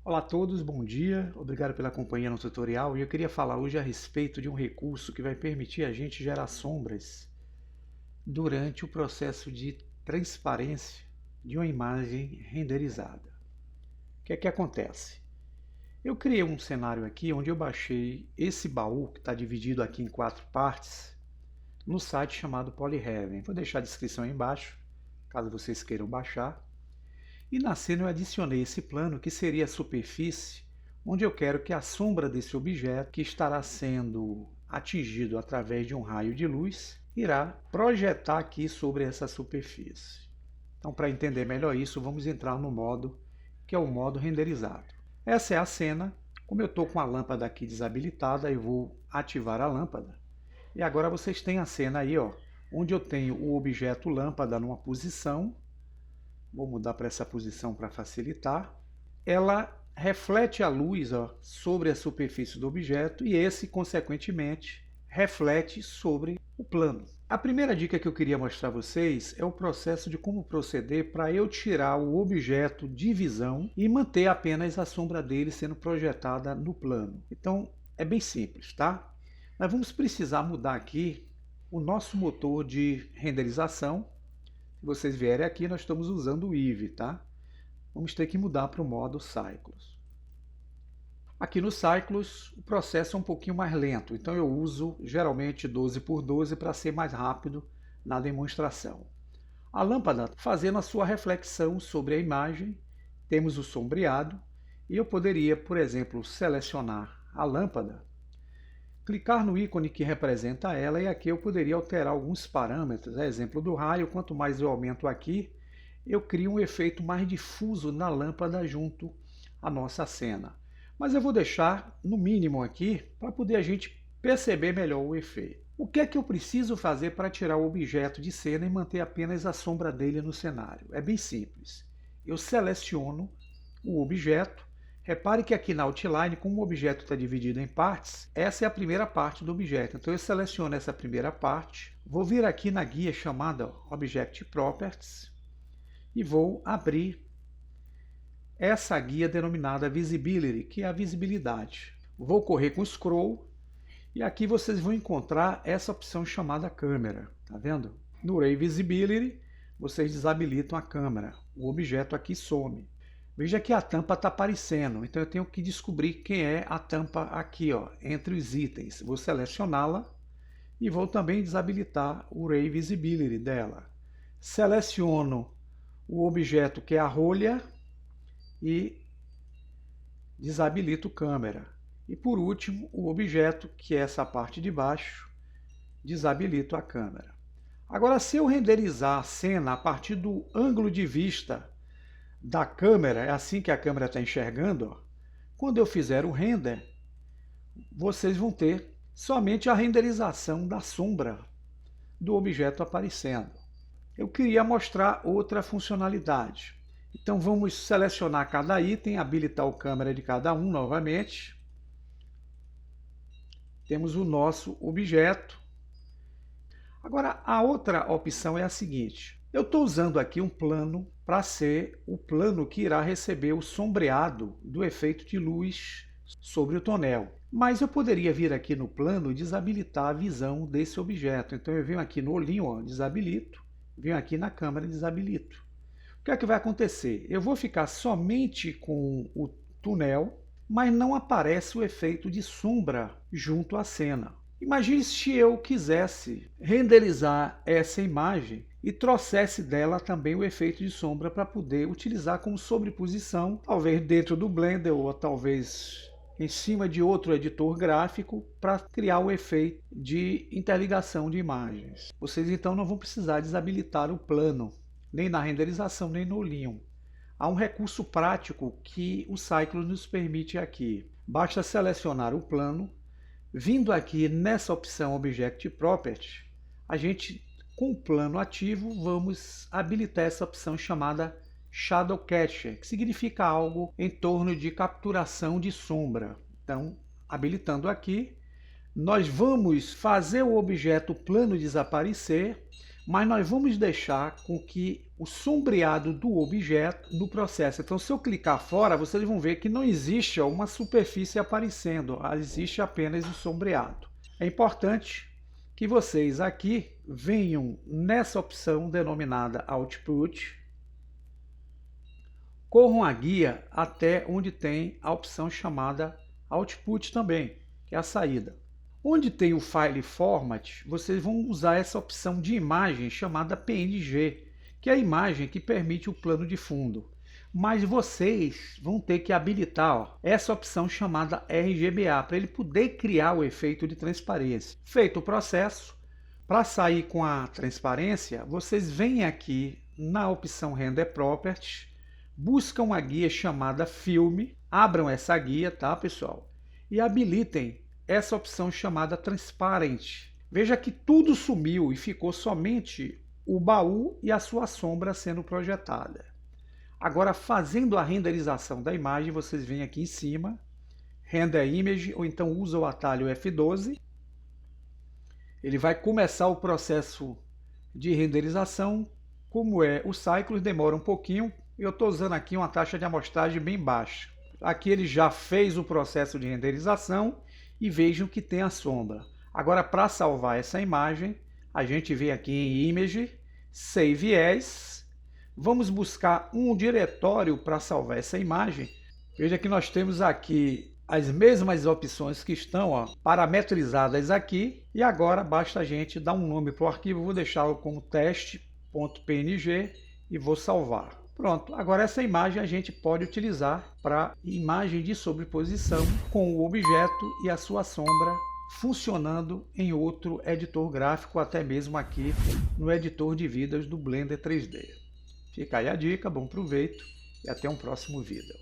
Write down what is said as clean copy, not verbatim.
Olá a todos, bom dia, obrigado pela companhia no tutorial e eu queria falar hoje a respeito de um recurso que vai permitir a gente gerar sombras durante o processo de transparência de uma imagem renderizada. O que é que acontece? Eu criei um cenário aqui onde eu baixei esse baú que está dividido aqui em 4 partes no site chamado Polyheaven. Vou deixar a descrição aí embaixo, caso vocês queiram baixar. E na cena eu adicionei esse plano que seria a superfície, onde eu quero que a sombra desse objeto, que estará sendo atingido através de um raio de luz, irá projetar aqui sobre essa superfície. Então, para entender melhor isso, vamos entrar no modo que é o modo renderizado. Essa é a cena. Como eu estou com a lâmpada aqui desabilitada, eu vou ativar a lâmpada. E agora vocês têm a cena aí, ó, onde eu tenho o objeto lâmpada numa posição. Vou mudar para essa posição para facilitar. Ela reflete a luz, ó, sobre a superfície do objeto e esse, consequentemente, reflete sobre o plano. A primeira dica que eu queria mostrar a vocês é o processo de como proceder para eu tirar o objeto de visão e manter apenas a sombra dele sendo projetada no plano. Então, é bem simples, tá? Nós vamos precisar mudar aqui o nosso motor de renderização. Se vocês vierem aqui, nós estamos usando o Eevee, tá? Vamos ter que mudar para o modo Cycles. Aqui no Cycles, o processo é um pouquinho mais lento, então eu uso geralmente 12x12 para ser mais rápido na demonstração. A lâmpada fazendo a sua reflexão sobre a imagem, temos o sombreado, e eu poderia, por exemplo, selecionar a lâmpada, clicar no ícone que representa ela e aqui eu poderia alterar alguns parâmetros. Exemplo do raio, quanto mais eu aumento aqui, eu crio um efeito mais difuso na lâmpada junto à nossa cena. Mas eu vou deixar no mínimo aqui para poder a gente perceber melhor o efeito. O que é que eu preciso fazer para tirar o objeto de cena e manter apenas a sombra dele no cenário? É bem simples. Eu seleciono o objeto. Repare que aqui na outline, como o objeto está dividido em partes, essa é a primeira parte do objeto. Então eu seleciono essa primeira parte, vou vir aqui na guia chamada Object Properties e vou abrir essa guia denominada Visibility, que é a visibilidade. Vou correr com Scroll e aqui vocês vão encontrar essa opção chamada câmera. Tá vendo? No Ray Visibility, vocês desabilitam a câmera. O objeto aqui some. Veja que a tampa está aparecendo, então eu tenho que descobrir quem é a tampa aqui, ó, entre os itens. Vou selecioná-la e vou também desabilitar o Ray Visibility dela. Seleciono o objeto que é a rolha e desabilito câmera. E por último, o objeto que é essa parte de baixo, desabilito a câmera. Agora, se eu renderizar a cena a partir do ângulo de vista da câmera, é assim que a câmera está enxergando, ó. Quando eu fizer o render, vocês vão ter somente a renderização da sombra do objeto aparecendo. Eu queria mostrar outra funcionalidade. Então vamos selecionar cada item, habilitar a câmera de cada um novamente. Temos o nosso objeto. Agora a outra opção é a seguinte. Eu estou usando aqui um plano para ser o plano que irá receber o sombreado do efeito de luz sobre o tonel. Mas eu poderia vir aqui no plano e desabilitar a visão desse objeto. Então eu venho aqui no olhinho, ó, desabilito, venho aqui na câmera e desabilito. O que é que vai acontecer? Eu vou ficar somente com o túnel, mas não aparece o efeito de sombra junto à cena. Imagine se eu quisesse renderizar essa imagem e trouxesse dela também o efeito de sombra para poder utilizar como sobreposição, talvez dentro do Blender ou talvez em cima de outro editor gráfico para criar o efeito de interligação de imagens. Vocês então não vão precisar desabilitar o plano, nem na renderização, nem no olhinho. Há um recurso prático que o Cycles nos permite aqui. Basta selecionar o plano, vindo aqui nessa opção Object Properties, a gente, com o plano ativo, vamos habilitar essa opção chamada Shadow Catcher, que significa algo em torno de capturação de sombra. Então, habilitando aqui, nós vamos fazer o objeto plano desaparecer, mas nós vamos deixar com que o sombreado do objeto no processo. Então, se eu clicar fora, vocês vão ver que não existe uma superfície aparecendo, existe apenas o sombreado. É importante que vocês aqui venham nessa opção denominada Output, corram a guia até onde tem a opção chamada Output também, que é a saída. Onde tem o File Format, vocês vão usar essa opção de imagem chamada PNG, que é a imagem que permite o plano de fundo. Mas vocês vão ter que habilitar essa opção chamada RGBA, para ele poder criar o efeito de transparência. Feito o processo, para sair com a transparência, vocês vêm aqui na opção Render Properties, buscam a guia chamada Filme, abram essa guia, tá, pessoal? E habilitem essa opção chamada Transparent. Veja que tudo sumiu e ficou somente o baú e a sua sombra sendo projetada. Agora, fazendo a renderização da imagem, vocês vêm aqui em cima, Render Image, ou então usa o atalho F12. Ele vai começar o processo de renderização. Como é o Cycles, demora um pouquinho. Eu estou usando aqui uma taxa de amostragem bem baixa. Aqui ele já fez o processo de renderização e vejam que tem a sombra. Agora, para salvar essa imagem, a gente vem aqui em Image, Save As. Vamos buscar um diretório para salvar essa imagem. Veja que nós temos aqui as mesmas opções que estão parametrizadas aqui. E agora basta a gente dar um nome para o arquivo. Vou deixá-lo como teste.png e vou salvar. Pronto, agora essa imagem a gente pode utilizar para imagem de sobreposição com o objeto e a sua sombra funcionando em outro editor gráfico, até mesmo aqui no editor de vidas do Blender 3D. Fica aí a dica, bom proveito e até um próximo vídeo.